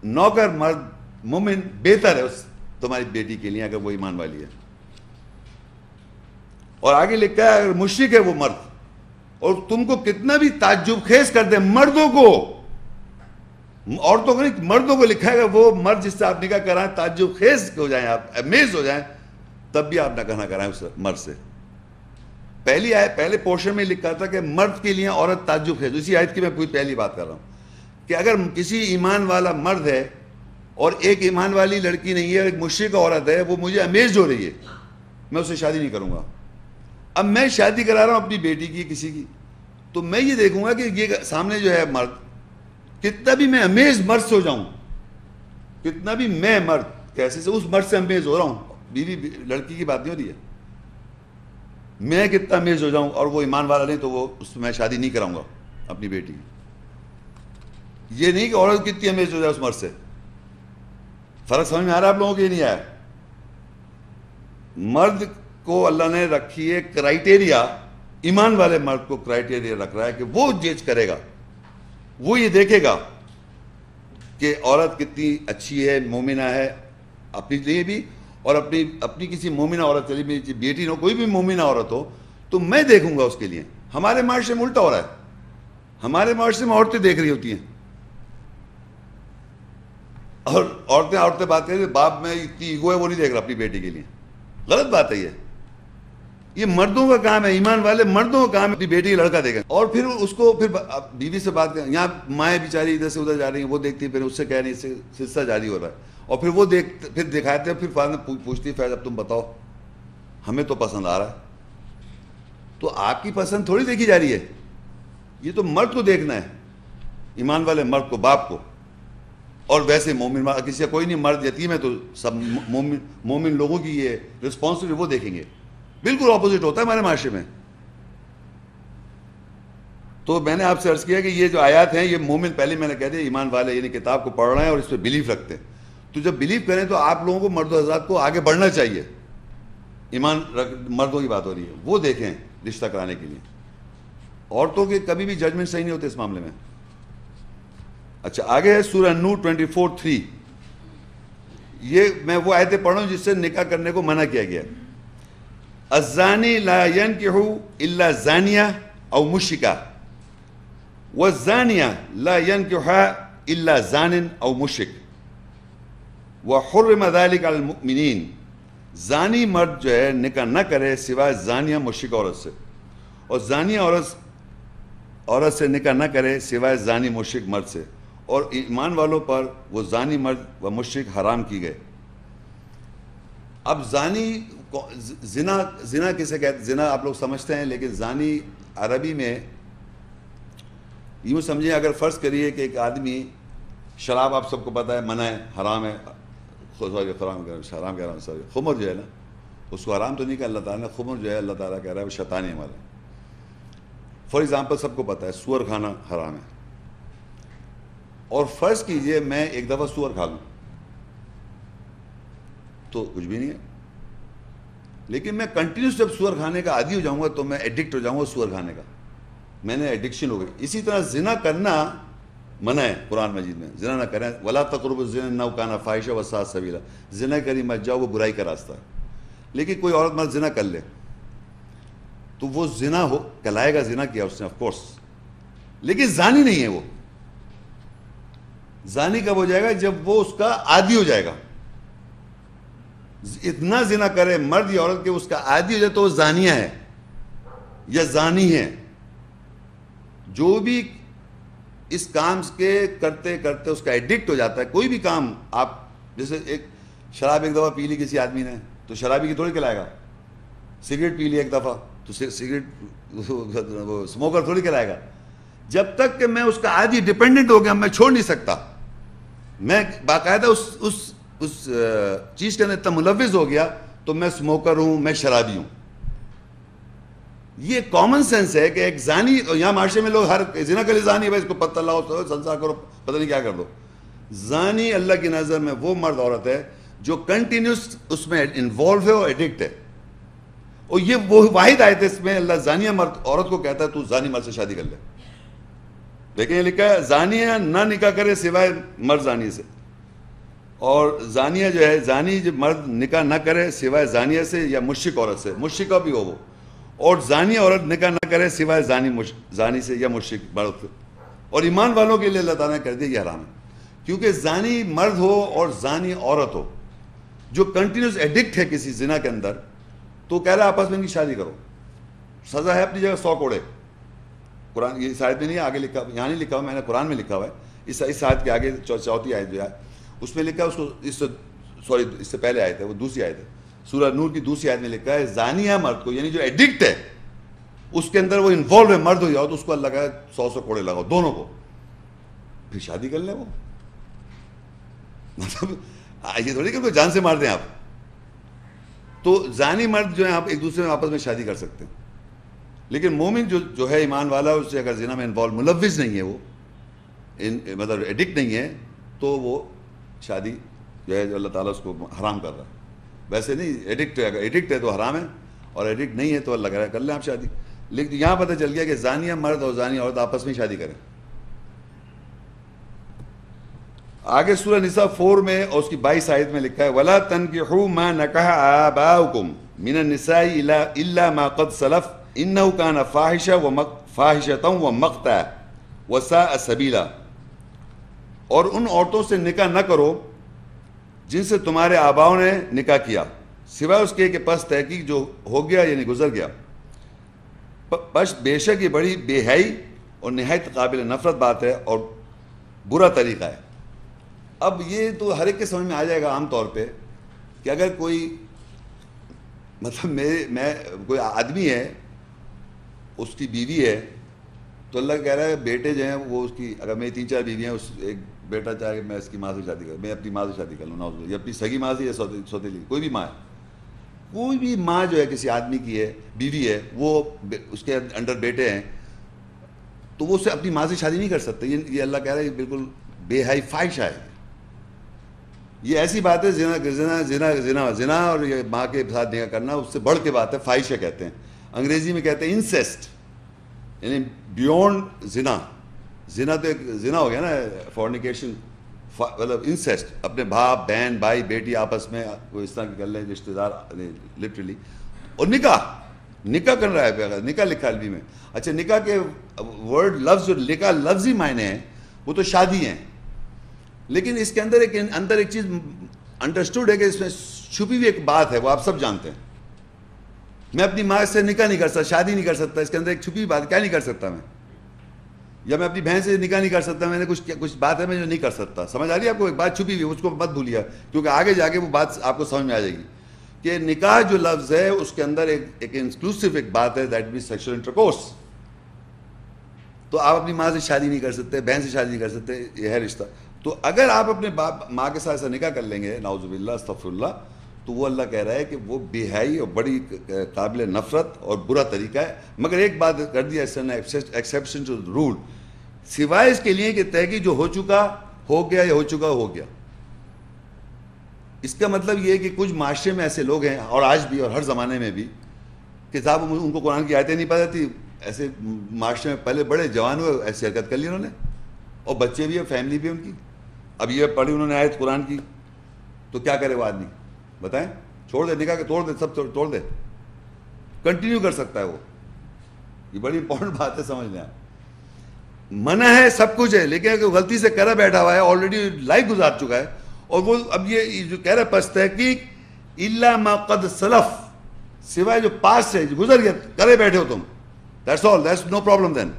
نوکر مرد مومن بہتر ہے اس تمہاری بیٹی کے لیے اگر وہ ایمان والی ہے. اور آگے لکھا ہے اگر مشرک ہے وہ مرد, اور تم کو کتنا بھی تعجب خیز کر دے مردوں کو, عورتوں کو نہیں, مردوں کو لکھا ہے کہ وہ مرد جس سے آپ نکاح کرائیں تعجب خیز ہو جائیں, آپ امیز ہو جائیں, تب بھی آپ نکاح نہ کرائیں اس مرد سے. پہلے پورشن میں لکھا تھا کہ مرد کے لیے عورت تعجب خیز, اسی آیت کی میں کوئی پہلی بات کر رہا ہوں کہ اگر کسی ایمان والا مرد ہے اور ایک ایمان والی لڑکی نہیں ہے, ایک مشرک عورت ہے, وہ مجھے امیز ہو رہی ہے, میں اس سے شادی نہیں کروں گا. اب میں شادی کرا رہا ہوں اپنی بیٹی کی کسی کی, تو میں یہ دیکھوں گا کہ یہ سامنے جو ہے مرد, کتنا بھی میں امیز مرد سے ہو جاؤں, کتنا بھی میں مرد کیسے سے اس مرد سے امیز ہو رہا ہوں, بیوی لڑکی کی بات نہیں ہو رہی ہے, میں کتنا امیز ہو جاؤں اور وہ ایمان والا نہیں تو وہ اس میں شادی نہیں کراؤں گا اپنی بیٹی کی. یہ نہیں کہ عورت کتنی امیز ہو جائے اس مرد سے. فرق سمجھ میں آ رہا ہے آپ لوگوں کو؟ یہ نہیں آیا. مرد کو اللہ نے رکھی ہے کرائٹیریا, ایمان والے مرد کو کرائٹیریا رکھ رہا ہے کہ وہ جج کرے گا, وہ یہ دیکھے گا کہ عورت کتنی اچھی ہے, مومنہ ہے اپنی لیے بھی, اور اپنی کسی مومنہ عورت کے لیے, میری بیٹی ہو کوئی بھی مومنہ عورت ہو تو میں دیکھوں گا اس کے لیے. ہمارے معاشرے میں الٹا ہو رہا ہے, ہمارے معاشرے میں عورتیں دیکھ رہی ہوتی ہیں, اور عورتیں بات کریں باپ میں اتنی ایگو ہے وہ نہیں دیکھ رہا اپنی بیٹی کے لیے. غلط بات ہے یہ مردوں کا کام ہے, ایمان والے مردوں کا کام ہے اپنی بیٹی کا لڑکا دیکھیں. اور پھر اس کو پھر بیوی سے بات کریں, یہاں مائیں بیچاری ادھر سے ادھر جا رہی ہیں, وہ دیکھتی ہیں, پھر اس سے کہہ رہی ہیں, اس سے سلسلہ جاری ہو رہا ہے, اور پھر وہ پھر دکھاتے ہیں, پھر فاطمہ پوچھتی ہے فیض اب تم بتاؤ, ہمیں تو پسند آ رہا ہے. تو آپ کی پسند تھوڑی دیکھی جا رہی ہے, یہ تو مرد کو دیکھنا ہے, ایمان والے مرد کو, باپ کو. اور ویسے مومن کسی کا کوئی نہیں, مرد یتیم ہے تو سب مومن لوگوں کی یہ رسپانسبلٹی وہ دیکھیں گے. بالکل اپوزٹ ہوتا ہے ہمارے معاشرے میں. تو میں نے آپ سے عرض کیا کہ یہ جو آیات ہیں یہ مومن, پہلے میں نے کہہ دیا ایمان والے یعنی کتاب کو پڑھ رہے ہیں اور اس پہ بلیف رکھتے ہیں. تو جب بلیف کریں تو آپ لوگوں کو مرد و حضرات کو آگے بڑھنا چاہیے. مردوں کی بات ہو رہی ہے, وہ دیکھیں رشتہ کرانے کے لیے. عورتوں کے کبھی بھی ججمنٹ صحیح نہیں ہوتے اس معاملے میں. اچھا آگے ہے سورہ نور 24:3. یہ میں وہ آیتیں پڑھ رہا ہوں جس سے نکاح کرنے کو منع کیا گیا. الزانی لا ينكح الا زانیہ او مشرکہ والزانیہ لا ينكحها الا زان او مشرک وحرم ذلك على المؤمنین. زانی مرد جو ہے نکاح نہ کرے سوائے زانیہ مشرک عورت سے, اور زانیہ عورت سے نکاح نہ کرے سوائے زانی مشرک مرد سے, اور ایمان والوں پر وہ زانی مرد و مشرک حرام کی گئے. اب زانی زنا کسے کہتے ہیں؟ زنا آپ لوگ سمجھتے ہیں, لیکن زانی عربی میں یوں سمجھیں, اگر فرض کریے کہ ایک آدمی, شراب آپ سب کو پتہ ہے منع ہے, حرام ہے, خمر جو ہے نا اس کو حرام تو نہیں کہا اللہ تعالیٰ نے, خمر جو ہے اللہ تعالیٰ کہہ رہا ہے وہ شیطان ہے ہمارا. فار ایگزامپل سب کو پتہ ہے سور کھانا حرام ہے, اور فرض کیجئے میں ایک دفعہ سور کھا لوں تو کچھ بھی نہیں ہے, لیکن میں کنٹینیوس جب سور کھانے کا عادی ہو جاؤں گا تو میں ایڈکٹ ہو جاؤں گا سور کھانے کا, میں نے ایڈکشن ہو گئی. اسی طرح زنا کرنا منع ہے قرآن مجید میں, زنا نہ کریں, ولا تقربوا الزنا انہ کان فاحشہ وساء سبیلا, زنا کری مت جاؤ وہ برائی کا راستہ ہے. لیکن کوئی عورت مرد زنا کر لے تو وہ زنا کہلائے گا, زنا کیا اس نے آف کورس, لیکن زانی نہیں ہے. وہ زانی کب ہو جائے گا؟ جب وہ اس کا عادی ہو جائے گا. اتنا زنا کرے مرد یا عورت کے اس کا عادی ہو جائے تو وہ زانیہ ہے یا زانی ہے. جو بھی اس کام کے کرتے کرتے اس کا ایڈکٹ ہو جاتا ہے, کوئی بھی کام آپ, جیسے ایک شراب ایک دفعہ پی لی کسی آدمی نے تو شرابی کی تھوڑی کہلائے گا. سگریٹ پی لی ایک دفعہ تو سگریٹ اسموکر تھوڑی کہلائے گا. جب تک کہ میں اس کا عادی ڈیپینڈنٹ ہو گیا, میں چھوڑ نہیں سکتا, میں باقاعدہ اس چیز کے اندر اتنا ملوث ہو گیا تو میں اسموکر ہوں, میں شرابی ہوں. یہ کامن سینس ہے کہ ایک زانی, یہاں معاشرے میں لوگ ہر زنا کے لیے زانی ہے, اس کو پتہ لاؤ سنسار کرو پتہ نہیں کیا کر دو. زانی اللہ کی نظر میں وہ مرد عورت ہے جو کنٹینیوس اس میں انوالو ہے اور ایڈکٹ ہے. اور یہ وہ واحد آیت ہے اس میں اللہ زانیہ مرد عورت کو کہتا ہے تو زانی مرد سے شادی کر لے. لیکن یہ لکھا ہے زانیہ نہ نکاح کرے سوائے مرد زانی سے, اور زانیہ جو ہے, زانی جو مرد نکاح نہ کرے سوائے زانیہ سے یا مشرک عورت سے, مشرکہ بھی ہو وہ, اور زانی عورت نکاح نہ کرے سوائے زانی سے یا مشرک مرد سے. اور ایمان والوں کے لیے اللہ تعالیٰ نے کر دیا یہ حرام ہے, کیونکہ زانی مرد ہو اور زانی عورت ہو جو کنٹینیوس ایڈکٹ ہے کسی زنا کے اندر, تو کہہ رہا ہے آپس میں ان کی شادی کرو, سزا ہے اپنی جگہ 100 کوڑے. قرآن یہ اس آیت میں نہیں ہے, آگے لکھا, یہاں نہیں لکھا ہوا, میں نے قرآن میں لکھا ہوا ہے, اس آیت کے آگے چوتھی آیت جو ہے اس میں لکھا ہے, اس کو اس سے پہلے آیت ہے, وہ دوسری آیت ہے, سورہ نور کی دوسری آیت میں لکھا ہے زانیہ مرد کو, یعنی جو ایڈکٹ ہے اس کے اندر وہ انوالو ہے, مرد ہو جاؤ تو اس کو اللہ کا 100 کوڑے لگاؤ دونوں کو, پھر شادی کر لیں وہ. مطلب یہ تھوڑی کہ جان سے مار دیں آپ. تو زانی مرد جو ہے آپ ایک دوسرے میں آپس میں شادی کر سکتے ہیں, لیکن مومن جو ہے ایمان والا, اس سے اگر زنا میں انوالو ملوث نہیں ہے, وہ مطلب ایڈکٹ نہیں ہے, تو وہ شادی جو ہے جو اللہ تعالیٰ اس کو حرام کر رہا ہے. ویسے نہیں, ایڈکٹ ہے, اگر ایڈکٹ ہے تو حرام ہے, اور ایڈکٹ نہیں ہے تو اللہ کہہ رہا ہے کر لیں آپ شادی. لیکن یہاں پتہ چل گیا کہ زانیہ مرد اور زانی عورت آپس میں شادی کریں. آگے سورہ نساء 4 میں اور اس کی 22 آیت میں لکھا ہے وَلَا تَنْكِحُوا مَا نَكَحَ آبَاؤُكُمْ مِنَ النِّسَاءِ إِلَّا مَا قَدْ سَلَفَ إِنَّهُ كَانَ فَاحِشَةً وَمَقْتًا وَسَاءَ سَبِيلًا. اور ان عورتوں سے نکاح نہ کرو جن سے تمہارے آباؤں نے نکاح کیا, سوائے اس کے کہ پس تحقیق جو ہو گیا یعنی گزر گیا, بس بے شک یہ بڑی بے حیائی اور نہایت قابل نفرت بات ہے اور برا طریقہ ہے. اب یہ تو ہر ایک کے سمجھ میں آ جائے گا عام طور پہ کہ اگر کوئی مطلب میں کوئی آدمی ہے, اس کی بیوی ہے, تو اللہ کہہ رہا ہے بیٹے جو ہیں وہ اس کی, اگر میری 3-4 بیوی ہیں, اس ایک بیٹا چاہے کہ میں اس کی ماں سے شادی کروں, میں اپنی ماں سے شادی کر لوں, یا اپنی سگی ماں سے یا سوتیلی, کوئی بھی ماں ہے, کوئی بھی ماں جو ہے کسی آدمی کی ہے, بیوی ہے, وہ اس کے انڈر بیٹے ہیں, تو وہ اسے اپنی ماں سے شادی نہیں کر سکتے. یہ اللہ کہہ رہا ہے یہ بالکل بے حیائی فاحشہ ہے. یہ ایسی بات ہے زنا زنا زنا زنا زنا اور یہ ماں کے ساتھ نکاح کرنا اس سے بڑھ کے بات ہے, فاحشہ کہتے ہیں. انگریزی میں کہتے ہیں انسیسٹ, یعنی بیونڈ زنا. زنا تو ایک زنا ہو گیا نا, فورنیکیشن, مطلب انسیسٹ, اپنے باپ بہن بھائی بیٹی آپس میں کوئی اس طرح کی کر لیں رشتے دار لٹرلی. اور نکاح کر رہا ہے, نکاح لکھا عربی میں. اچھا نکاح کے ورڈ لفظ جو نکاح لفظی معنی ہیں وہ تو شادی ہیں, لیکن اس کے اندر ایک چیز انڈرسٹوڈ ہے کہ اس میں چھپی ہوئی ایک بات ہے, وہ آپ سب جانتے ہیں. میں اپنی ماں سے نکاح نہیں کر سکتا, شادی نہیں کر سکتا, اس کے اندر ایک چھپی ہوئی بات, کیا نہیں کر سکتا میں, یا میں اپنی بہن سے نکاح نہیں کر سکتا, میں نے کچھ بات ہے میں جو نہیں کر سکتا. سمجھ آ رہی ہے آپ کو, ایک بات چھپی ہوئی, اس کو مت بھولیا, کیونکہ آگے جا کے وہ بات آپ کو سمجھ میں آ جائے گی کہ نکاح جو لفظ ہے اس کے اندر ایک انکلوسیو ایک بات ہے, دیٹ مینس سیکشل انٹرکورس. تو آپ اپنی ماں سے شادی نہیں کر سکتے, بہن سے شادی نہیں کر سکتے, یہ ہے رشتہ. تو اگر آپ اپنے ماں کے ساتھ ایسا نکاح کر لیں گے, نعوذ باللہ استغفر اللہ, تو وہ اللہ کہہ رہا ہے کہ وہ بے حیائی اور بڑی قابل نفرت اور برا طریقہ ہے. مگر ایک بات کر دیا ایکسیپشن ٹو رول, سوائے اس کے لیے کہ تحقیق جو ہو چکا ہو گیا یا ہو چکا ہو گیا. اس کا مطلب یہ ہے کہ کچھ معاشرے میں ایسے لوگ ہیں, اور آج بھی اور ہر زمانے میں بھی, کہ صاحب ان کو قرآن کی آیتیں نہیں پتہ تھی, ایسے معاشرے میں پہلے بڑے جوان ہوئے ایسی حرکت کر لی انہوں نے, اور بچے بھی ہیں, فیملی بھی ان کی. اب یہ پڑھی انہوں نے آیت قرآن کی, تو کیا کرے وہ آدمی بتائیں, چھوڑ دے نکاح کے, توڑ دے, سب توڑ دے, کنٹینیو کر سکتا ہے وہ. یہ بڑی امپورٹنٹ بات ہے, سمجھ لیں آپ. منع ہے, سب کچھ ہے, لیکن اگر غلطی سے کرا بیٹھا ہوا ہے, آلریڈی لائف گزار چکا ہے, اور وہ اب یہ جو کہہ رہا ہے پس تحقیق الا ما قد سلف, سوائے جو پاس سے گزر گیا کرے بیٹھے ہو تم, that's all, that's no problem. Then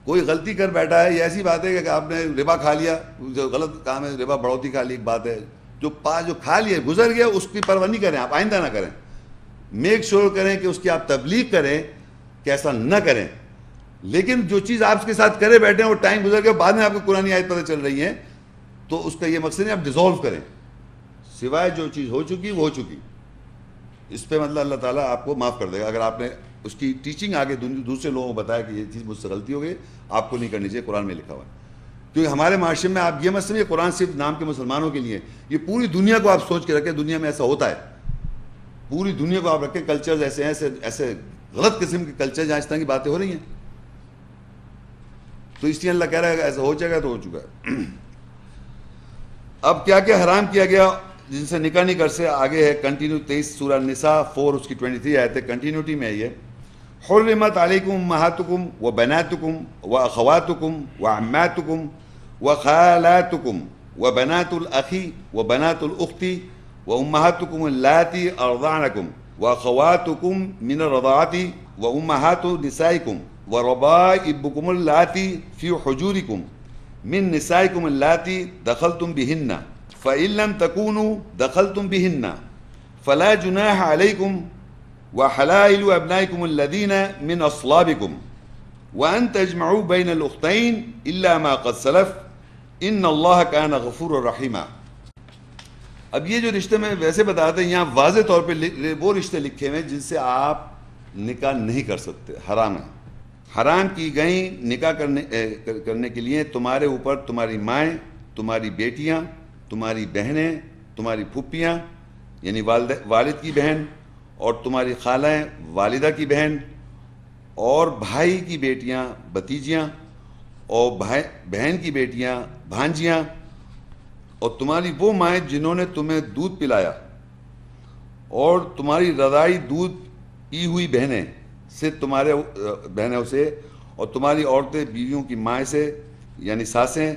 کوئی غلطی کر بیٹھا ہے, یہ ایسی بات ہے کہ آپ نے ربا کھا لیا, جو غلط کام ہے, ربا بڑھوتی کھا لی, ایک بات ہے. جو کھا لیا گزر گیا, اس کی پرواہ نہیں کریں آپ, آئندہ نہ کریں. میک شور کریں کہ اس کی آپ تبلیغ کریں کہ ایسا نہ کریں. لیکن جو چیز آپ کے ساتھ کرے بیٹھے ہیں, وہ ٹائم گزر گیا, بعد میں آپ کو قرآن آیت پتہ چل رہی ہیں, تو اس کا یہ مقصد ہے آپ ڈیزالو کریں. سوائے جو چیز ہو چکی وہ ہو چکی, اس پہ مطلب اللہ تعالیٰ آپ کو معاف کر دے گا. اگر آپ نے اس کی ٹیچنگ آگے دوسرے لوگوں کو بتایا کہ یہ چیز مجھ سے غلطی ہو گئی, آپ کو نہیں کرنی چاہیے, قرآن میں لکھا ہوا ہے. کیونکہ ہمارے معاشرے میں آپ یہ مت سمجھیں قرآن صرف نام کے مسلمانوں کے لیے, یہ پوری دنیا کو آپ سوچ کے رکھیں, دنیا میں ایسا ہوتا ہے. پوری دنیا کو آپ رکھیں, کلچرز ایسے ہیں, ایسے غلط قسم کے کلچر جہاں اس طرح کی باتیں ہو رہی ہیں. تو اس لیے اللہ کہہ رہا ہے کہ ایسا ہو جائے گا تو ہو چکا ہے. اب کیا کیا حرام کیا گیا جن سے نکاح نہیں کر سے، آگے ہے کنٹینیو 23 سورہ نساء 4 اس کی 23 آیت ہے، کنٹینیوٹی میں ہے یہ. حرمت علیکم امہاتکم و بناتکم و اخواتکم و عماتکم و خالاتکم و بنات الاخی و بنات الاختی و امہاتکم اللاتی ارضعنکم و اخواتکم من الرضاعتی و امہات نسائکم و ربائبکم اللاتی فی حجورکم من نسائکم اللاتی دخلتم بہن فإن لم تكونوا دخلتم بهن فلا جناح عليكم وحلائل أبنائكم الذين من أصلابكم وأن تجمعوا بين الأختين إلا ما قد سلف إن الله كان غفورا رحيما. اب یہ جو رشتے میں ویسے بتاتے ہیں یہاں واضح طور پہ وہ رشتے لکھے ہوئے جن سے آپ نکاح نہیں کر سکتے، حرام ہے. حرام کی گئیں نکاح کرنے کے لیے تمہارے اوپر تمہاری مائیں، تمہاری بیٹیاں، تمہاری بہنیں، تمہاری پھپھیاں یعنی والد کی بہن، اور تمہاری خالائیں والدہ کی بہن، اور بھائی کی بیٹیاں بھتیجیاں، اور بہن کی بیٹیاں بھانجیاں، اور تمہاری وہ مائیں جنہوں نے تمہیں دودھ پلایا، اور تمہاری رضاعی دودھ پی ہوئی بہنیں سے تمہارے بہنوں سے، اور تمہاری عورتیں بیویوں کی مائیں سے یعنی ساسیں،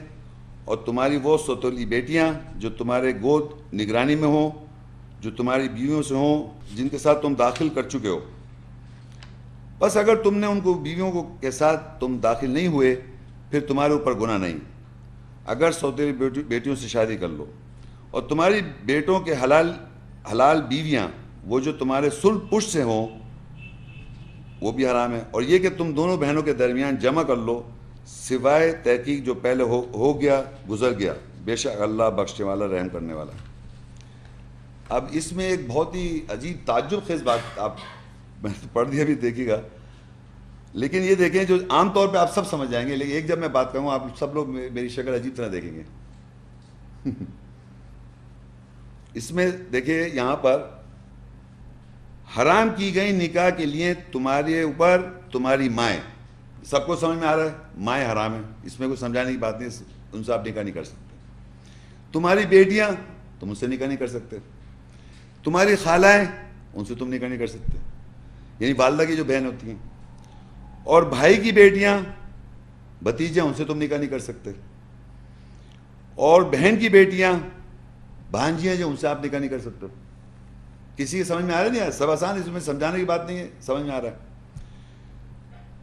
اور تمہاری وہ سوتیلی بیٹیاں جو تمہارے گود نگرانی میں ہوں، جو تمہاری بیویوں سے ہوں جن کے ساتھ تم داخل کر چکے ہو. بس اگر تم نے ان کو بیویوں کے ساتھ تم داخل نہیں ہوئے پھر تمہارے اوپر گناہ نہیں، اگر سوتیلی بیٹیوں سے شادی کر لو. اور تمہاری بیٹوں کے حلال بیویاں وہ جو تمہارے صلب پشت سے ہوں وہ بھی حرام ہے. اور یہ کہ تم دونوں بہنوں کے درمیان جمع کر لو سوائے تحقیق جو پہلے ہو گیا گزر گیا، بے شک اللہ بخشنے والا رحم کرنے والا. اب اس میں ایک بہت ہی عجیب تعجب خیز بات آپ میں پڑھ دیا بھی دیکھیے گا، لیکن یہ دیکھیں جو عام طور پہ آپ سب سمجھ جائیں گے، لیکن ایک جب میں بات کروں آپ سب لوگ میری شکل عجیب طرح دیکھیں گے. اس میں دیکھیں یہاں پر حرام کی گئی نکاح کے لیے تمہارے اوپر تمہاری مائیں، سب کو سمجھ میں آ رہا ہے مائیں حرام ہیں، اس میں کوئی سمجھانے کی بات نہیں، ان سے آپ نکاح نہیں کر سکتے. تمہاری بیٹیاں تم ان سے نکاح نہیں کر سکتے. تمہاری خالائیں ان سے تم نکاح نہیں کر سکتے یعنی والدہ کی جو بہن ہوتی ہیں. اور بھائی کی بیٹیاں بھتیجیاں ان سے تم نکاح نہیں کر سکتے. اور بہن کی بیٹیاں بھانجیاں جو ان سے آپ نکاح نہیں کر سکتے. کسی کی سمجھ میں آ رہا نہیں ہے؟ سب آسان، اس میں سمجھانے کی بات نہیں ہے، سمجھ میں آ رہا ہے.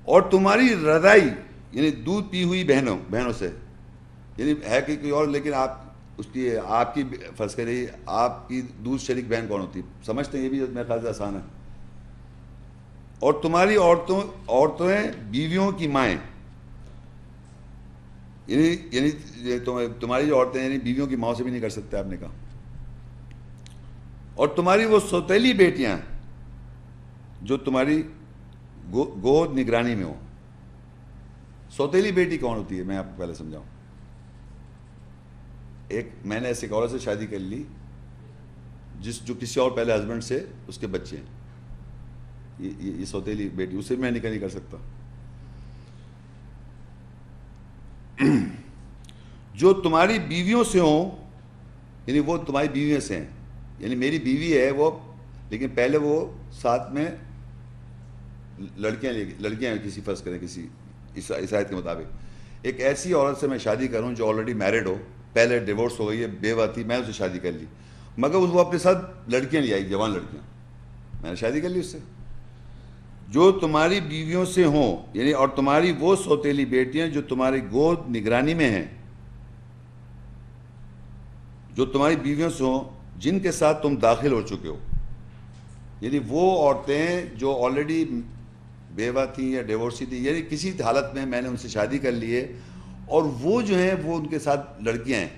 اور تمہاری رضائی یعنی دودھ پی ہوئی بہنوں سے یعنی ہے کہ کوئی اور لیکن آپ اس کی آپ کی فرض کریں آپ کی دودھ شریک بہن کون ہوتی ہے، سمجھتے ہیں یہ بھی میرے خیال سے آسان ہے. اور تمہاری عورتیں بیویوں کی مائیں یعنی تمہاری جو عورتیں یعنی بیویوں کی ماں سے بھی نہیں کر سکتے آپ نے کہا. اور تمہاری وہ سوتیلی بیٹیاں جو تمہاری گود نگرانی میں ہو. سوتیلی بیٹی کون ہوتی ہے میں آپ کو پہلے سمجھاؤں. ایک میں نے ایسے عورت سے شادی کر لی جو کسی اور پہلے ہسبینڈ سے اس کے بچے ہیں، یہ سوتیلی بیٹی، اسے میں نکاح نہیں کر سکتا. جو تمہاری بیویوں سے ہوں یعنی وہ تمہاری بیویوں سے ہیں یعنی میری بیوی ہے وہ، لیکن پہلے وہ ساتھ میں لڑکیاں ہیں کسی فرض کریں کسی اس آیت کے مطابق ایک ایسی عورت سے میں شادی کروں جو آلریڈی میرڈ ہو، پہلے ڈیورس ہو گئی ہے، بیوہ تھی، میں اسے شادی کر لی، مگر وہ اپنے ساتھ لڑکیاں لے آئی، جوان لڑکیاں، میں نے شادی کر لی اس سے. جو تمہاری بیویوں سے ہوں یعنی اور تمہاری وہ سوتیلی بیٹیاں جو تمہاری گود نگرانی میں ہیں، جو تمہاری بیویوں سے ہوں جن کے ساتھ تم داخل ہو چکے ہو یعنی وہ عورتیں جو آلریڈی بیوہ تھیں یا ڈیورسی تھیں یعنی کسی حالت میں نے ان سے شادی کر لی ہے اور وہ جو ہیں وہ ان کے ساتھ لڑکیاں ہیں،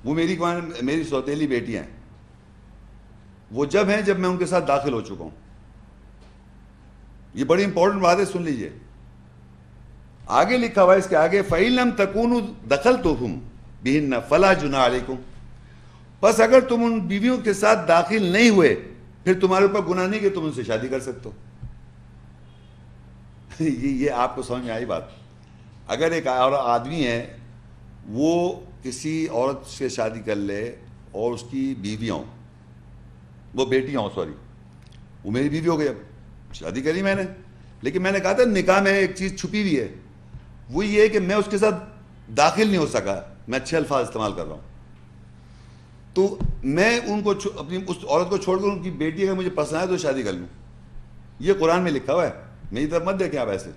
وہ میری سوتیلی بیٹیاں ہیں. وہ جب ہیں جب میں ان کے ساتھ داخل ہو چکا ہوں. یہ بڑی امپورٹنٹ بات ہے، سن لیجئے. آگے لکھا ہوا ہے اس کے آگے فَإِن لَمْ تَكُونُوا دَخَلْتُمْ بِهِنَّ فَلَا جُنَاحَ عَلَيْكُمْ. بس اگر تم ان بیویوں کے ساتھ داخل نہیں ہوئے پھر تمہارے اوپر گناہ نہیں کہ تم ان سے شادی کر سکتے ہو. یہ آپ کو سمجھ میں آئی بات. اگر ایک اور آدمی ہے وہ کسی عورت سے شادی کر لے اور اس کی بیویاں ہوں، وہ بیٹیاں ہوں، سوری، وہ میری بیوی ہو گئی، اب شادی کری میں نے، لیکن میں نے کہا تھا نکاح میں ایک چیز چھپی ہوئی ہے، وہ یہ ہے کہ میں اس کے ساتھ داخل نہیں ہو سکا، میں اچھے الفاظ استعمال کر رہا ہوں، تو میں ان کو اپنی اس عورت کو چھوڑ کر ان کی بیٹی اگر مجھے پسند ہے تو شادی کر لوں. یہ قرآن میں لکھا ہوا ہے، میری طرف مت دیکھیں آپ ایسے.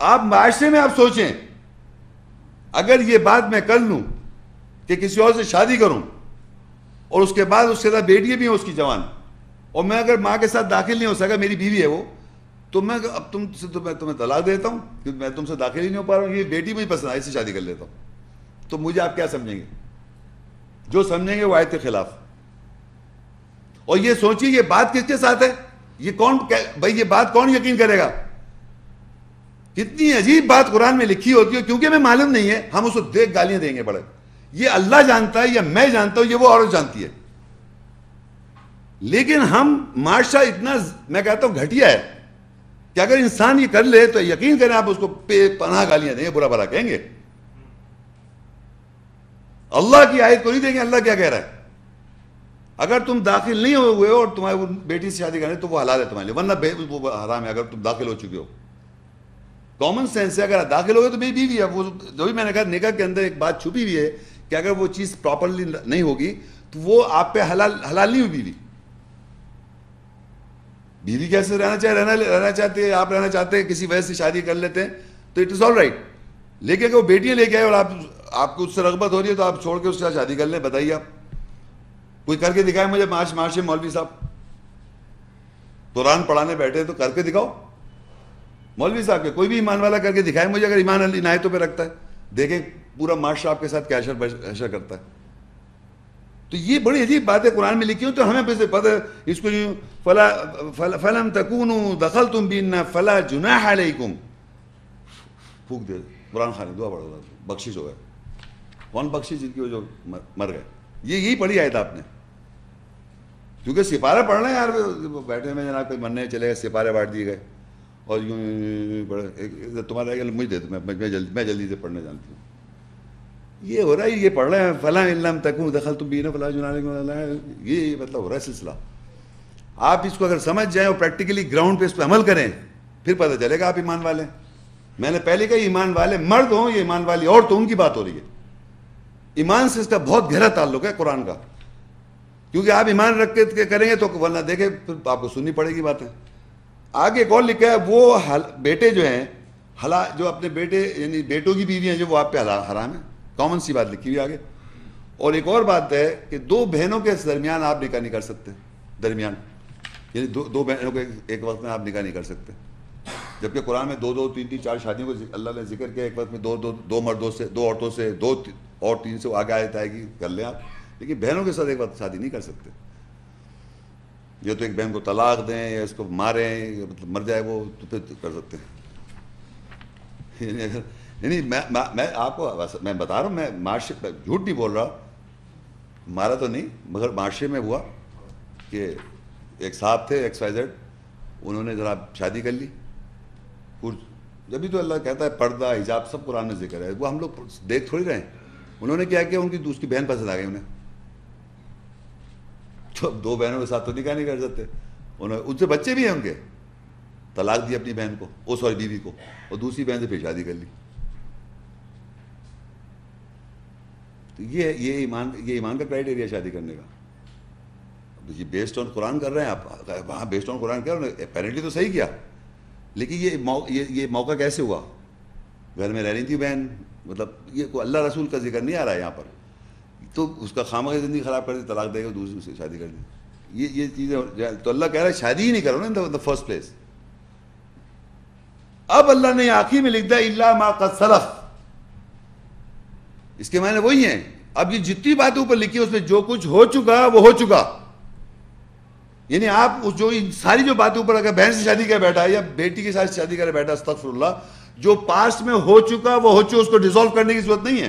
آپ معاشرے میں آپ سوچیں اگر یہ بات میں کر لوں کہ کسی اور سے شادی کروں اور اس کے بعد اس کے ساتھ بیٹی بھی ہوں اس کی جوان، اور میں اگر ماں کے ساتھ داخل نہیں ہو سکا، میری بیوی ہے وہ، تو میں اب تم سے تو میں تمہیں طلاق دیتا ہوں کیونکہ میں تم سے داخل ہی نہیں ہو پا رہا ہوں، یہ بیٹی مجھے پسند ہے، اس سے شادی کر لیتا ہوں. تو مجھے آپ کیا سمجھیں گے؟ جو سمجھیں گے وہ آیت کے خلاف. اور یہ سوچیے یہ بات کس کے ساتھ ہے، یہ کون بھائی، یہ بات کون یقین کرے گا؟ کتنی عجیب بات قرآن میں لکھی ہوتی ہے، کیونکہ ہمیں معلوم نہیں ہے ہم اس کو دیکھ گالیاں دیں گے بڑے. یہ اللہ جانتا ہے یا میں جانتا ہوں، یہ وہ عورت جانتی ہے. لیکن ہم معاشرہ اتنا میں کہتا ہوں گھٹیا ہے کہ اگر انسان یہ کر لے تو یقین کریں آپ اس کو بے پناہ گالیاں دیں گے، برا بھلا کہیں گے. اللہ کی آیت کو نہیں دیں گے. اللہ کیا کہہ رہا ہے؟ اگر تم داخل نہیں ہوئے اور تمہاری وہ بیٹی سے شادی کرنے تو وہ حلال ہے تمہارے لیے، ورنہ وہ حرام ہے اگر تم داخل ہو چکے ہو. کامن سینس سے اگر داخل ہو گئے تو میری بیوی ہے. وہ جو بھی میں نے کہا نکاح کے اندر ایک بات چھپی ہوئی ہے کہ اگر وہ چیز پراپرلی نہیں ہوگی تو وہ آپ پہ حلال نہیں ہوئی بیوی. بیوی کیسے رہنا چاہتے ہیں، آپ رہنا چاہتے ہیں، کسی وجہ سے شادی کر لیتے ہیں تو اٹ از آل رائٹ. لیکن اگر وہ بیٹیاں لے کے آئے اور آپ کو اس سے رغبت ہو رہی ہے تو آپ چھوڑ کے اس کے ساتھ شادی کر لیں. بتائیے آپ کوئی کر کے دکھائے مجھے معاشرے مولوی صاحب قرآن پڑھانے بیٹھے تو کر کے دکھاؤ. مولوی صاحب کے کوئی بھی ایمان والا کر کے دکھائے مجھے، اگر ایمان علی عنایتوں پہ رکھتا ہے، دیکھیں پورا معاشرہ آپ کے ساتھ کیا حشر کرتا ہے. تو یہ بڑی عجیب باتیں قرآن میں لکھی ہوں تو ہمیں پتہ اس کو فلم تکونوا دخلتم بہن فلا جناح علیکم. پھونک دے قرآن خانے دعا پڑھو، بخشش ہو گئے. کون بخشش؟ جن کی جو مر گئے. یہی پڑھی آیت آپ نے، کیونکہ سپارہ پڑھنا ہے یار، بیٹھے میں جناب کوئی مرنے چلے گئے، سپارے بانٹ دیے گئے اور یوں پڑھے. تمہارا مجھے دے دو، میں جلدی سے پڑھنا جانتی ہوں. یہ ہو رہا ہے، یہ پڑھ رہے ہیں فلاں علم تکوں دخلتم بہن فلا جناح علیکم، یہ مطلب ہو رہا ہے سلسلہ. آپ اس کو اگر سمجھ جائیں اور پریکٹیکلی گراؤنڈ پہ اس پہ عمل کریں پھر پتہ چلے گا آپ ایمان والے ہیں. میں نے پہلے کہا ایمان والے مرد ہوں یا ایمان والی عورت ہوں، ان کی بات ہو رہی ہے. ایمان سے اس کا بہت گہرا تعلق ہے قرآن کا، کیونکہ آپ ایمان رکھ کے کریں گے تو ورنہ دیکھیں پھر آپ کو سننی پڑے گی باتیں. آگے ایک اور لکھا ہے وہ بیٹے جو ہیں جو اپنے بیٹے یعنی بیٹوں کی بیوی ہیں جو وہ آپ پہ حرام ہے. کامن سی بات لکھی ہوئی آگے. اور ایک اور بات ہے کہ دو بہنوں کے درمیان آپ نکاح نہیں کر سکتے، درمیان یعنی دو بہنوں کے ایک وقت میں آپ نکاح نہیں کر سکتے. جبکہ قرآن میں 2 3 4 شادیوں کو اللہ نے ذکر کیا، ایک وقت میں دو مردوں سے، 2 عورتوں سے، 2 اور 3 سے آگے آیت آئے گی کر لیں آپ. لیکن بہنوں کے ساتھ ایک وقت شادی نہیں کر سکتے. یا تو ایک بہن کو طلاق دیں یا اس کو ماریں یا مطلب مر جائے وہ تو پھر کر سکتے ہیں. یعنی میں آپ کو میں بتا رہا ہوں، میں معاشرے جھوٹ نہیں بول رہا، مارا تو نہیں، مگر معاشرے میں ہوا کہ ایک صاحب تھے XYZ، انہوں نے ذرا شادی کر لی. جبھی تو اللہ کہتا ہے پردہ حجاب سب قرآن میں ذکر ہے، وہ ہم لوگ دیکھ تھوڑی رہے ہیں. انہوں نے کیا کیا، ان کی دوسری بہن پسند آ گئی انہیں. تو 2 بہنوں کے ساتھ تو نکاح نہیں کر سکتے، ان سے بچے بھی ہیں ان کے. طلاق دی اپنی بہن کو، سوری بیوی کو، اور دوسری بہن سے پھر شادی کر لی. تو یہ ایمان کا کرائٹیریا شادی کرنے کا. یہ بیسڈ آن قرآن کر رہے ہیں آپ، وہاں بیسڈ آن قرآن کر رہے ہیں، اپیرنٹلی تو صحیح کیا. لیکن یہ موقع کیسے ہوا؟ گھر میں رہ رہی تھی بہن، مطلب یہ کوئی اللہ رسول کا ذکر نہیں آ رہا ہے یہاں پر. تو اس کا خامخواہ زندگی خراب کر دی، طلاق دے گا، دوسری سے شادی کر دی. یہ چیزیں تو اللہ کہہ رہا ہے شادی ہی نہیں کرو نا ان دا فرسٹ پلیس. اب اللہ نے آخر میں لکھ دیا الا ما قد سلف. اس کے معنی وہی ہیں. اب یہ جتنی باتیں اوپر لکھی اس میں جو کچھ ہو چکا وہ ہو چکا. یعنی آپ جو ساری جو باتیں اوپر اگر بہن سے شادی کر بیٹھا ہے یا بیٹی کے ساتھ شادی کر بیٹھا، استغفر اللہ، جو پاسٹ میں ہو چکا وہ ہو چکا، اس کو ڈیزالو کرنے کی ضرورت نہیں ہے.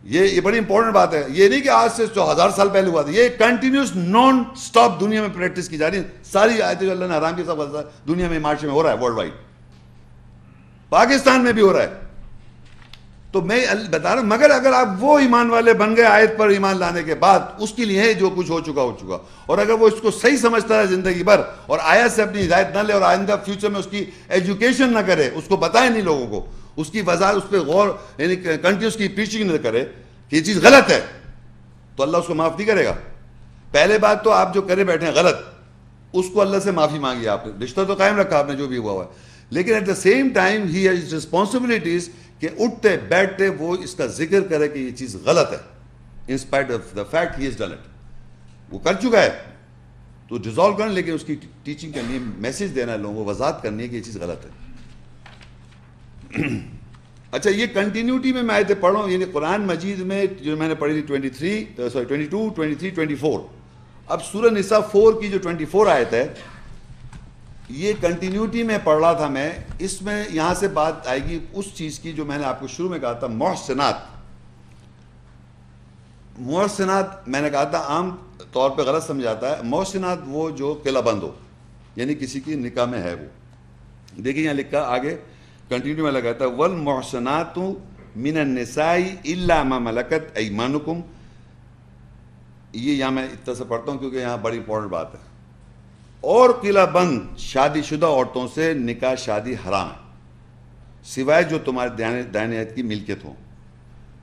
یہ بڑی امپورٹنٹ بات ہے. یہ نہیں کہ آج سے 1000 سال پہلے ہوا تھا، یہ کنٹینیوس نان سٹاپ دنیا میں پریکٹس کی جا رہی ہے. ساری آیتیں جو اللہ نے حرام کی سب دنیا میں معاشرے میں ہو رہا ہے ورلڈ وائڈ. پاکستان میں بھی ہو رہا ہے. تو میں بتا رہا ہوں مگر اگر آپ وہ ایمان والے بن گئے آیت پر ایمان لانے کے بعد, اس کے لیے جو کچھ ہو چکا, اور اگر وہ اس کو صحیح سمجھتا ہے زندگی بھر اور آیت سے اپنی ہدایت نہ لے اور آئندہ فیوچر میں اس کی ایجوکیشن نہ کرے, اس کو بتائے نہیں لوگوں کو, اس کی وضاحت اس پہ غور یعنی کنٹینیوس کی پریچنگ نہ کرے کہ یہ چیز غلط ہے, تو اللہ اس کو معاف نہیں کرے گا. پہلے بات تو آپ جو کرے بیٹھے ہیں غلط, اس کو اللہ سے معافی مانگی آپ نے, رشتہ تو قائم رکھا آپ نے جو بھی ہوا ہے, لیکن ایٹ دا سیم ٹائم ہی ہیز رسپانسبلٹیز کہ اٹھتے بیٹھتے وہ اس کا ذکر کرے کہ یہ چیز غلط ہے, in spite of the fact he has done it. وہ کر چکا ہے تو ڈیزالو کرنا, لیکن اس کی ٹیچنگ کرنی ہے, میسج دینا ہے لوگوں کو, وضاحت کرنی ہے کہ یہ چیز غلط ہے. اچھا, یہ کنٹینیوٹی میں آیتیں پڑھ رہا ہوں, یعنی قرآن مجید میں جو میں نے پڑھی تھی 22, 23, 24. اب سورہ نساء 4 کی جو 24 آیت ہے, یہ کنٹینیوٹی میں پڑھ رہا تھا میں. اس میں یہاں سے بات آئے گی اس چیز کی جو میں نے آپ کو شروع میں کہا تھا, محسنات. محسنات میں نے کہا تھا عام طور پہ غلط سمجھاتا ہے. محسنات وہ جو قلعہ بند ہو, یعنی کسی کی نکاح میں ہے وہ. دیکھیں یہاں لکھا آگے کنٹینیو میں لگاتا ہے والمحسنات من النساء الا ما ملکت ایمانکم. یہ یہاں میں اتنا سے پڑھتا ہوں کیونکہ یہاں بڑی امپورٹنٹ بات ہے. اور قلعہ بند شادی شدہ عورتوں سے نکاح شادی حرام ہے, سوائے جو تمہارے دائیں ہاتھ کی ملکیت ہو.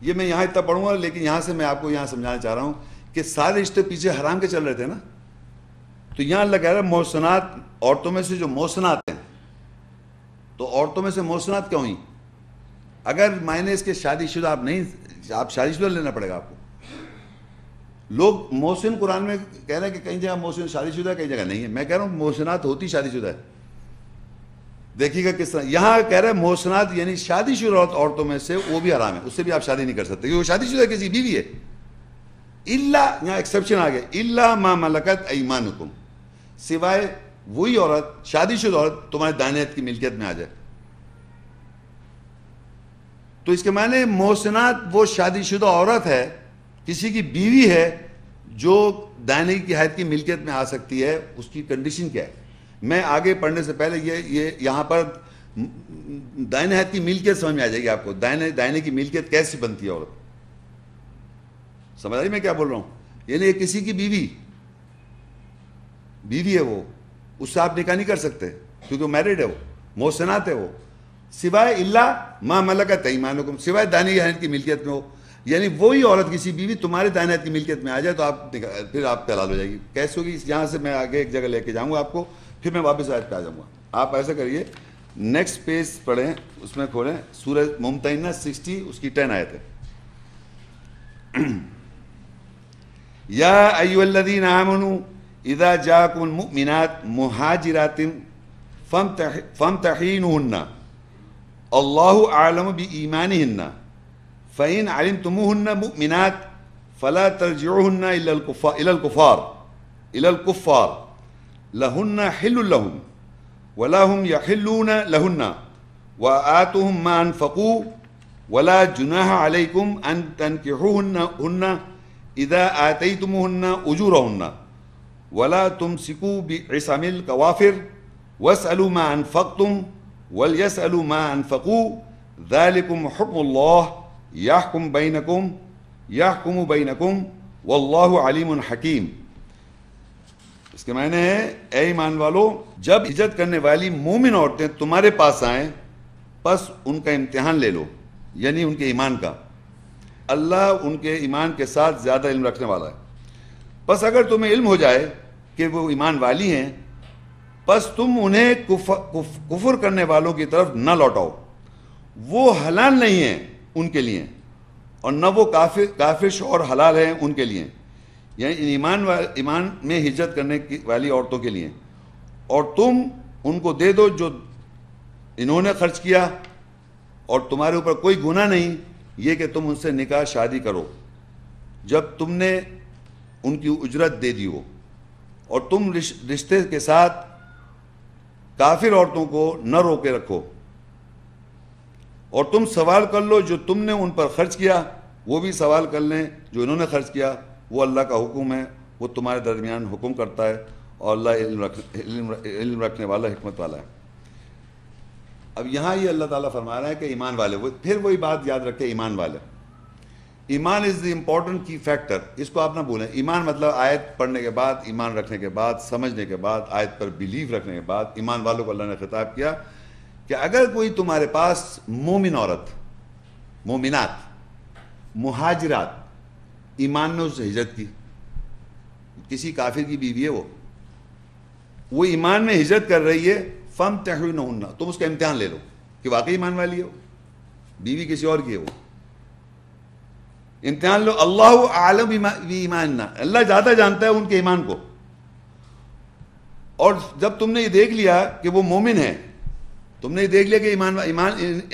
یہ میں یہاں اتنا پڑھوں گا, لیکن یہاں سے میں آپ کو یہاں سمجھانا چاہ رہا ہوں کہ سارے رشتے پیچھے حرام کے چل رہے تھے نا. تو یہاں اللہ کہہ رہا ہے محسنات, عورتوں میں سے جو محسنات ہیں. تو عورتوں میں سے محسنات کیوں ہوئی؟ اگر معنی اس کے شادی شدہ آپ نہیں, آپ شادی شدہ لینا پڑے گا آپ کو. لوگ محسن قرآن میں کہہ رہے ہیں کہ کئی جگہ محسن شادی شدہ ہے, کئی جگہ نہیں ہے. میں کہہ رہا ہوں محسنات ہوتی شادی شدہ ہے. دیکھیے گا کس طرح یہاں کہہ رہے ہیں محسنات یعنی شادی شدہ عورتوں میں سے وہ بھی حرام ہے, اس سے بھی آپ شادی نہیں کر سکتے کیونکہ وہ شادی شدہ کسی بیوی ہے. الا, یہاں ایکسیپشن آ گیا, الا ما ملکت ایمانکم, سوائے وہی عورت, شادی شدہ عورت تمہارے دائیں ہاتھ کی ملکیت میں آ جائے. تو اس کے معنی محسنات وہ شادی شدہ عورت ہے, کسی کی بیوی ہے جو دائیں کی ہاتھ کی ملکیت میں آ سکتی ہے. اس کی کنڈیشن کیا ہے؟ میں آگے پڑھنے سے پہلے یہ یہاں پر دائیں ہاتھ کی ملکیت سمجھ میں آ جائے گی آپ کو. دائیں کی ملکیت کیسے بنتی ہے عورت, سمجھ آئی میں کیا بول رہا ہوں؟ یعنی کسی کی بیوی ہے, وہ اس سے آپ نکاح نہیں کر سکتے کیونکہ وہ میرڈ ہے, وہ محسنات ہے وہ, سوائے الا ما ملکت ایمانکم, سوائے دائیں ہاتھ کی ملکیت میں ہو. یعنی وہی عورت کسی بیوی تمہارے دائیں ہاتھ کی ملکیت میں آ جائے تو آپ پھر آپ حلال ہو جائے گی. کیسے ہوگی یہاں سے میں آگے ایک جگہ لے کے جاؤں گا آپ کو, پھر میں واپس آیت پہ آ جاؤں گا. آپ ایسا کریے, نیکسٹ پیج پڑھیں, اس میں کھولیں سورہ ممتحنہ 60 اس کی 10 آیت ہے. یا ایھا الذین آمنوا اذا جاءکم المؤمنات مہاجرات فامتحنوہن اللہ اعلم بایمانہن فإن علمتموهن مؤمنات فلا ترجعوهن إلى الكفار لهن حل لهم ولا هم يحلون لهن وآتوهم ما أنفقوا ولا جناح عليكم أن تنكحوهن إذا آتيتموهن أجورهن ولا تمسكوا بعصم الكوافر واسألوا ما أنفقتم وليسألوا ما أنفقوا ذلكم حكم الله یحکم بینکم واللہ علیم حکیم. اس کے معنی ہے اے ایمان والو, جب ہجرت کرنے والی مومن عورتیں تمہارے پاس آئیں پس ان کا امتحان لے لو, یعنی ان کے ایمان کا. اللہ ان کے ایمان کے ساتھ زیادہ علم رکھنے والا ہے. پس اگر تمہیں علم ہو جائے کہ وہ ایمان والی ہیں, پس تم انہیں کفر کرنے والوں کی طرف نہ لوٹاؤ. وہ حلال نہیں ہیں ان کے لیے, اور نہ وہ کافر شوہر حلال ہیں ان کے لیے, یعنی ایمان میں ہجرت کرنے والی عورتوں کے لیے. اور تم ان کو دے دو جو انہوں نے خرچ کیا, اور تمہارے اوپر کوئی گناہ نہیں یہ کہ تم ان سے نکاح شادی کرو جب تم نے ان کی اجرت دے دی ہو. اور تم رشتے کے ساتھ کافر عورتوں کو نہ روکے رکھو. اور تم سوال کر لو جو تم نے ان پر خرچ کیا, وہ بھی سوال کر لیں جو انہوں نے خرچ کیا. وہ اللہ کا حکم ہے, وہ تمہارے درمیان حکم کرتا ہے, اور اللہ علم رکھنے والا, حکمت والا ہے. اب یہاں یہ اللہ تعالیٰ فرما رہا ہے کہ ایمان والے، پھر وہی بات یاد رکھے، ایمان والے، ایمان از دی امپورٹنٹ کی فیکٹر. اس کو آپ نہ بھولیں. ایمان مطلب آیت پڑھنے کے بعد، ایمان رکھنے کے بعد، سمجھنے کے بعد، آیت پر بیلیف رکھنے کے بعد ایمان والوں کو اللہ نے خطاب کیا کہ اگر کوئی تمہارے پاس مومن عورت، مومنات، مہاجرات، ایمان میں اس ہجرت کی، کسی کافر کی بیوی ہے، وہ ایمان میں ہجرت کر رہی ہے، فامتحنوہن، تم اس کا امتحان لے لو کہ واقعی ایمان والی ہے وہ، بیوی کسی اور کی ہے، وہ امتحان لو. اللہ اعلم بایماننا، اللہ زیادہ جانتا ہے ان کے ایمان کو. اور جب تم نے یہ دیکھ لیا کہ وہ مومن ہے، تم نے یہ دیکھ لیا کہ ایمان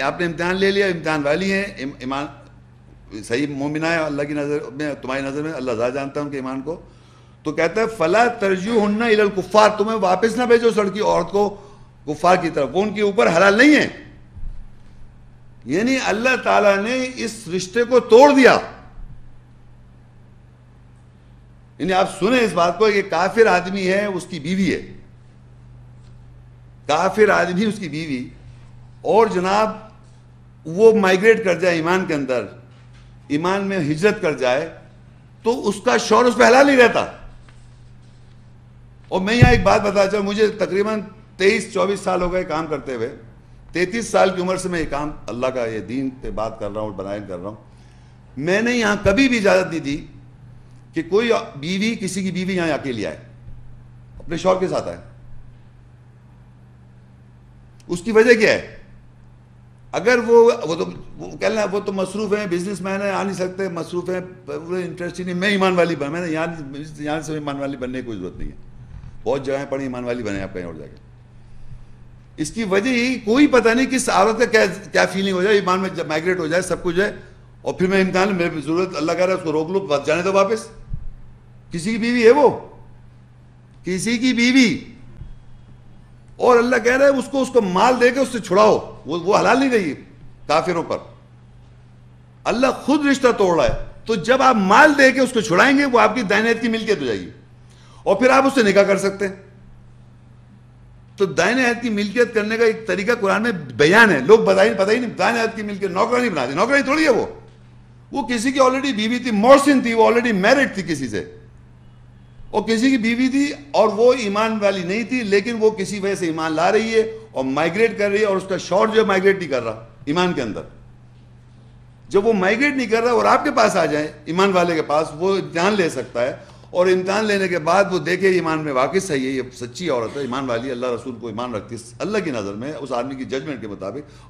آپ نے امتحان لے لیا، امتحان والی ہیں، ایمان صحیح مومنہ ہے اللہ کی نظر میں، تمہاری نظر میں اللہ زیادہ جانتا ہے ان کے ایمان کو، تو کہتا ہے فلا ترجوہن الی الکفار، تمہیں واپس نہ بھیجو لڑکی عورت کو کفار کی طرف، وہ ان کے اوپر حلال نہیں ہے. یعنی اللہ تعالیٰ نے اس رشتے کو توڑ دیا. یعنی آپ سنیں اس بات کو کہ کافر آدمی ہے، اس کی بیوی ہے، کافر آدمی اس کی بیوی، اور جناب وہ مائگریٹ کر جائے ایمان کے اندر، ایمان میں ہجرت کر جائے، تو اس کا شوہر اس پہ حلال نہیں رہتا. اور میں یہاں ایک بات بتا چاہوں، مجھے تقریباً 23-24 سال ہو گئے کام کرتے ہوئے. 33 سال کی عمر سے میں یہ کام اللہ کا یہ دین پہ بات کر رہا ہوں اور بیان کر رہا ہوں. میں نے یہاں کبھی بھی اجازت نہیں دی کہ کوئی بیوی، کسی کی بیوی یہاں اکیلی آئے، اپنے شوہر کے ساتھ آئے. اس کی وجہ کیا ہے؟ اگر وہ کہنا وہ تو مصروف ہیں، بزنس مین ہیں، آ نہیں سکتے، مصروف ہیں، انٹرسٹ ہی نہیں، میں ایمان والی بنا، میں نے یہاں سے ایمان والی بننے کی کوئی ضرورت نہیں ہے. بہت جگہیں پڑھی ایمان والی بنے آپ کہیں اور جا کے. اس کی وجہ ہی کوئی پتہ نہیں کس عورت کا کیا فیلنگ ہو جائے، ایمان میں جب مائگریٹ ہو جائے، سب کچھ ہے، اور پھر میں امتحان، میری ضرورت اللہ کہہ رہا ہے اس کو روک لو، جانے دو واپس. کسی کی بیوی ہے وہ، کسی کی بیوی، اور اللہ کہہ رہا ہے اس کو مال دے کے اس سے چھڑاؤ، وہ حلال نہیں رہی کافروں پر. اللہ خود رشتہ توڑ رہا ہے. تو جب آپ مال دے کے اس کو چھڑائیں گے، وہ آپ کی دائیں ہاتھ کی ملکیت ہو جائے گی، اور پھر آپ اس سے نکاح کر سکتے ہیں. تو دائیں ہاتھ کی ملکیت کرنے کا ایک طریقہ قرآن میں بیان ہے. لوگ پتہ ہی نہیں، دائیں ہاتھ کی ملکیت نوکرانی بنا دی. نوکرانی تھوڑی ہے وہ کسی کی آلریڈی بیوی تھی، محسن تھی، وہ آلریڈی میرڈ تھی کسی سے، اور کسی کی بیوی تھی اور وہ ایمان والی نہیں تھی، لیکن وہ کسی وجہ سے ایمان لا رہی ہے اور مائگریٹ کر رہی ہے، اور اس کا شوہر جو مائگریٹ نہیں کر رہا ایمان کے اندر. جب وہ مائگریٹ نہیں کر رہا اور آپ کے پاس آ جائیں، ایمان والے کے پاس، وہ امتحان لے سکتا ہے، اور امتحان لینے کے بعد وہ دیکھے ایمان میں واقعی صحیح ہے، یہ سچی عورت ہے، ایمان والی، اللہ رسول کو ایمان رکھتی ہے اللہ کی نظر میں، اس آدمی کی ججمنٹ کے مطابق،